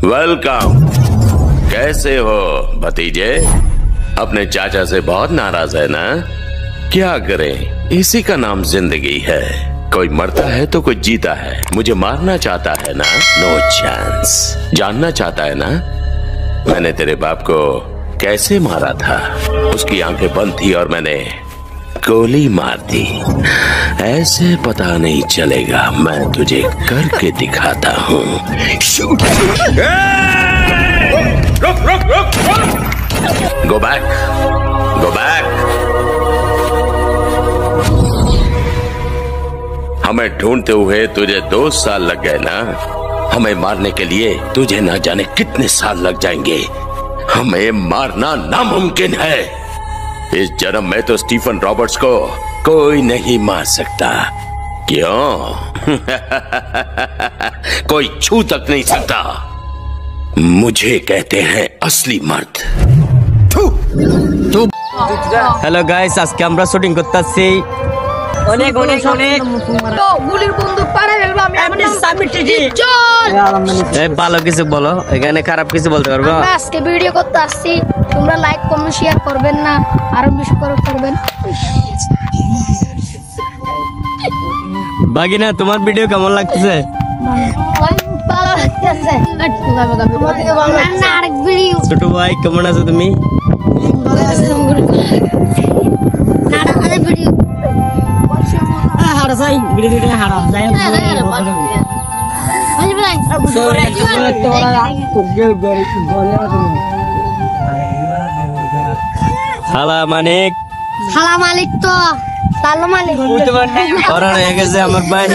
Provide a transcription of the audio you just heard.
Welcome. कैसे हो भतीजे? अपने चाचा से बहुत नाराज है ना? क्या करें, इसी का नाम जिंदगी है। कोई मरता है तो कोई जीता है। मुझे मारना चाहता है ना? No chance. जानना चाहता है ना मैंने तेरे बाप को कैसे मारा था? उसकी आंखें बंद थी और मैंने गोली मार दी। ऐसे पता नहीं चलेगा, मैं तुझे करके दिखाता हूँ। रुक रुक रुक रुक। Go back, go back. हमें ढूंढते हुए तुझे 2 साल लग गए ना? हमें मारने के लिए तुझे ना जाने कितने साल लग जाएंगे। हमें मारना नामुमकिन है। इस जन्म में तो स्टीफन रॉबर्ट्स को कोई नहीं मार सकता। क्यों? कोई छू तक नहीं सकता। मुझे कहते हैं असली मर्द। हेलो गाइस, आज के আমরা শুটিং করতেছি। অনেক অনেক অনেক তো গুলির বন্দুক পারে ফেলবো আমি। আমি সাবমিট টিজি চল। এই ভালো কিছু বলো, এখানে খারাপ কিছু বলতে পারবো? আমরা আজকে ভিডিও করতে আসছি, তোমরা লাইক কমেন্ট শেয়ার করবেন না, আরো বেশি করে করবেন। বাগিনা, তোমার ভিডিও কেমন লাগতেছে? ভালো লাগতেছে। আরেক ভিডিও। ছোট ভাই কেমন আছো তুমি? আরেক ভিডিও। হাড়া যাই ভিডিওটা হাড়া যাই। হালা মানিক। হালা মালিক তো তালো মালিক। ওরা হয়ে গেছে আমার ভাই।